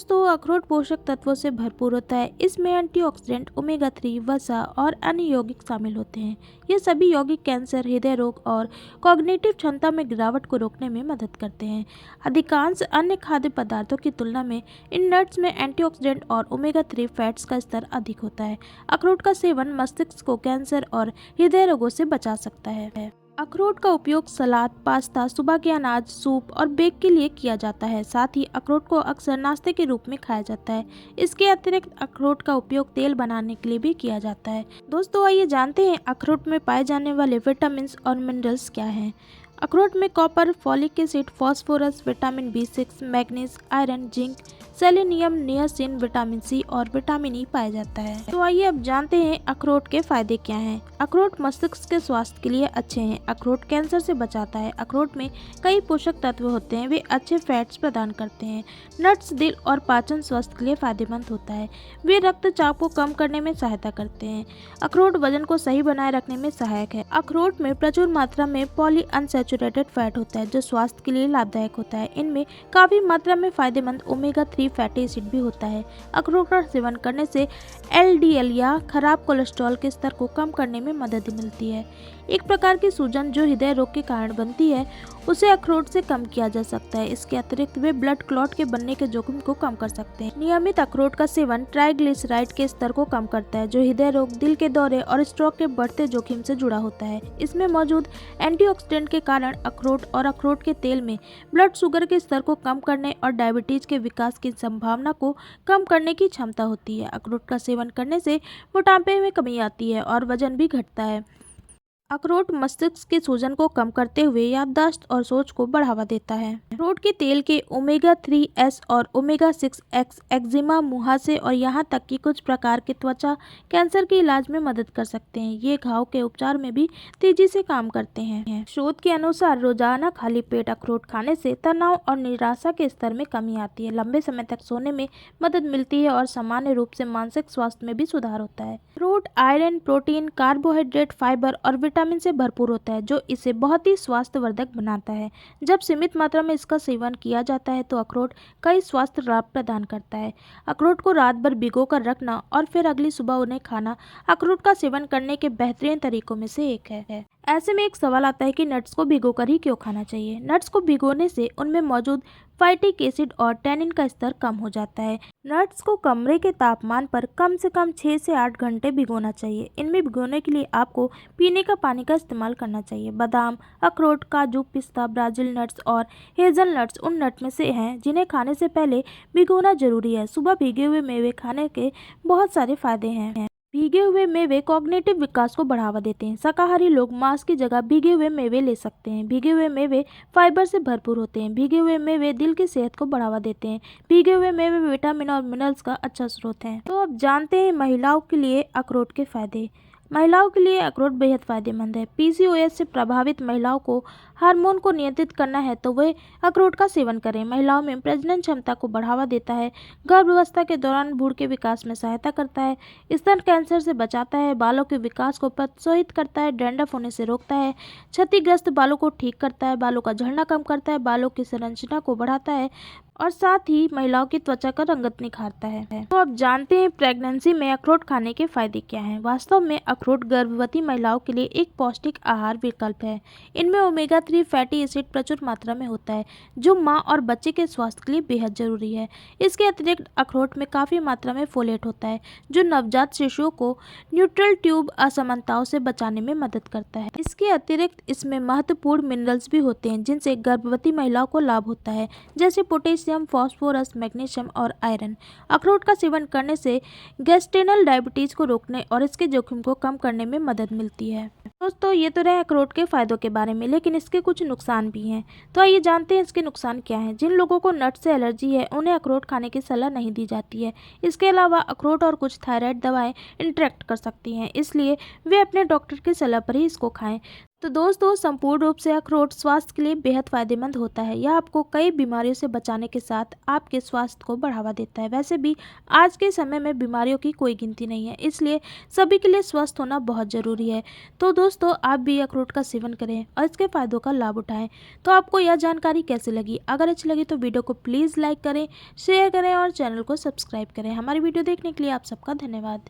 दोस्तों, अखरोट पोषक तत्वों से भरपूर होता है। इसमें एंटीऑक्सीडेंट, ओमेगा 3, वसा और अन्य यौगिक शामिल होते हैं। ये सभी यौगिक कैंसर, हृदय रोग और कॉग्निटिव क्षमता में गिरावट को रोकने में मदद करते हैं। अधिकांश अन्य खाद्य पदार्थों की तुलना में इन नट्स में एंटीऑक्सीडेंट और ओमेगा 3 फैट्स का स्तर अधिक होता है। अखरोट का सेवन मस्तिष्क को कैंसर और हृदय रोगों से बचा सकता है। अखरोट का उपयोग सलाद, पास्ता, सुबह के अनाज, सूप और बेक के लिए किया जाता है। साथ ही अखरोट को अक्सर नाश्ते के रूप में खाया जाता है। इसके अतिरिक्त अखरोट का उपयोग तेल बनाने के लिए भी किया जाता है। दोस्तों, आइए जानते हैं अखरोट में पाए जाने वाले विटामिन और मिनरल्स क्या हैं। अखरोट में copper, folic acid, phosphorus, vitamin B6, manganese, iron, zinc, selenium, niacin, vitamin C और विटामिन ई पाया जाता है। तो आइए अब जानते हैं अखरोट के फायदे क्या हैं। अखरोट मस्तिष्क के स्वास्थ्य के लिए अच्छे हैं। अखरोट कैंसर से बचाता है। अखरोट में कई पोषक तत्व होते हैं, वे अच्छे फैट्स प्रदान करते हैं। नट्स दिल और पाचन स्वास्थ्य के लिए फायदेमंद होता है। वे रक्तचाप को कम करने में सहायता करते हैं। अखरोट वजन को सही बनाए रखने में सहायक है। अखरोट में प्रचुर मात्रा में पॉलीअनसैचुरेटेड फैट होता है, जो स्वास्थ्य के लिए लाभदायक होता है। इनमें काफी मात्रा में फायदेमंद ओमेगा 3 फैटी एसिड भी होता है। अखरोट का सेवन करने से LDL या खराब कोलेस्ट्रॉल के स्तर को कम करने में मदद मिलती है। एक प्रकार की सूजन जो हृदय रोग के कारण बनती है, उसे अखरोट से कम किया जा सकता है। इसके अतिरिक्त वे ब्लड क्लॉट के बनने के जोखिम को कम कर सकते हैं। नियमित अखरोट का सेवन ट्राइग्लिसराइड के स्तर को कम करता है, जो हृदय रोग, दिल के दौरे और स्ट्रोक के बढ़ते जोखिम से जुड़ा होता है। इसमें मौजूद एंटीऑक्सीडेंट के कारण अखरोट और अखरोट के तेल में ब्लड शुगर के स्तर को कम करने और डायबिटीज के विकास की संभावना को कम करने की क्षमता होती है। अखरोट का सेवन करने से मोटापे में कमी आती है और वजन भी घटता है। अखरोट मस्तिष्क के सूजन को कम करते हुए याददाश्त और सोच को बढ़ावा देता है। अखरोट के तेल के ओमेगा 3S और ओमेगा 6X एक्जिमा, मुहासे और यहाँ तक कि कुछ प्रकार के त्वचा कैंसर के इलाज में मदद कर सकते हैं। ये घाव के उपचार में भी तेजी से काम करते हैं। शोध के अनुसार रोजाना खाली पेट अखरोट खाने से तनाव और निराशा के स्तर में कमी आती है, लंबे समय तक सोने में मदद मिलती है और सामान्य रूप से मानसिक स्वास्थ्य में भी सुधार होता है। अखरोट आयरन, प्रोटीन, कार्बोहाइड्रेट, फाइबर और विटामिन से भरपूर होता है, जो इसे बहुत ही स्वास्थ्यवर्धक बनाता है। जब सीमित मात्रा में इसका सेवन किया जाता है तो अखरोट कई स्वास्थ्य लाभ प्रदान करता है। अखरोट को रात भर भिगो कर रखना और फिर अगली सुबह उन्हें खाना अखरोट का सेवन करने के बेहतरीन तरीकों में से एक है। ऐसे में एक सवाल आता है कि नट्स को भिगोकर ही क्यों खाना चाहिए। नट्स को भिगोने से उनमें मौजूद फाइटिक एसिड और टैनिन का स्तर कम हो जाता है। नट्स को कमरे के तापमान पर कम से कम 6 से 8 घंटे भिगोना चाहिए। इनमें भिगोने के लिए आपको पीने का पानी का इस्तेमाल करना चाहिए। बादाम, अखरोट, काजू, पिस्ता, ब्राज़ील नट्स और हेज़ल नट्स उन नट में से हैं जिन्हें खाने से पहले भिगोना जरूरी है। सुबह भीगे हुए मेवे खाने के बहुत सारे फायदे हैं। भीगे हुए मेवे कॉग्निटिव विकास को बढ़ावा देते हैं। शाकाहारी लोग मांस की जगह भीगे हुए मेवे ले सकते हैं। भीगे हुए मेवे फाइबर से भरपूर होते हैं। भीगे हुए मेवे दिल की सेहत को बढ़ावा देते हैं। भीगे हुए मेवे विटामिन और मिनरल्स का अच्छा स्रोत हैं। तो अब जानते हैं महिलाओं के लिए अखरोट के फायदे। महिलाओं के लिए अखरोट बेहद फायदेमंद है। PCOS से प्रभावित महिलाओं को हार्मोन को नियंत्रित करना है तो वे अखरोट का सेवन करें। महिलाओं में प्रजनन क्षमता को बढ़ावा देता है। गर्भावस्था के दौरान भ्रूण के विकास में सहायता करता है। स्तन कैंसर से बचाता है। बालों के विकास को प्रोत्साहित करता है। डैंड्रफ होने से रोकता है। क्षतिग्रस्त बालों को ठीक करता है। बालों का झड़ना कम करता है। बालों की संरचना को बढ़ाता है और साथ ही महिलाओं की त्वचा का रंगत निखारता है। तो अब जानते हैं प्रेगनेंसी में अखरोट खाने के फायदे क्या हैं। वास्तव में अखरोट गर्भवती महिलाओं के लिए एक पौष्टिक आहार विकल्प है। इनमें ओमेगा 3 फैटी एसिड प्रचुर मात्रा में होता है, जो मां और बच्चे के स्वास्थ्य के लिए बेहद जरूरी है। इसके अतिरिक्त अखरोट में काफ़ी मात्रा में फोलेट होता है, जो नवजात शिशुओं को न्यूट्रल ट्यूब असमानताओं से बचाने में मदद करता है। इसके अतिरिक्त इसमें महत्वपूर्ण मिनरल्स भी होते हैं जिनसे गर्भवती महिलाओं को लाभ होता है, जैसे पोटेशियम, फास्फोरस, मैग्नीशियम और आयरन। अखरोट का सेवन करने से गैस्ट्रेनल डायबिटीज को रोकने और इसके जोखिम को कम करने में मदद मिलती है। दोस्तों, ये तो रहे अखरोट के फायदों के बारे में, लेकिन इसके कुछ नुकसान भी हैं। तो आइए जानते हैं इसके नुकसान क्या हैं। जिन लोगों को नट से एलर्जी है उन्हें अखरोट खाने की सलाह नहीं दी जाती है। इसके अलावा अखरोट और कुछ थायराइड दवाएं इंटरेक्ट कर सकती हैं, इसलिए वे अपने डॉक्टर की सलाह पर ही इसको खाएं। तो दोस्तों संपूर्ण रूप से अखरोट स्वास्थ्य के लिए बेहद फायदेमंद होता है। यह आपको कई बीमारियों से बचाने के साथ आपके स्वास्थ्य को बढ़ावा देता है। वैसे भी आज के समय में बीमारियों की कोई गिनती नहीं है, इसलिए सभी के लिए स्वस्थ होना बहुत ज़रूरी है। तो दोस्तों आप भी अखरोट का सेवन करें और इसके फायदों का लाभ उठाएं। तो आपको यह जानकारी कैसी लगी? अगर अच्छी लगी तो वीडियो को प्लीज़ लाइक करें, शेयर करें और चैनल को सब्सक्राइब करें। हमारी वीडियो देखने के लिए आप सबका धन्यवाद।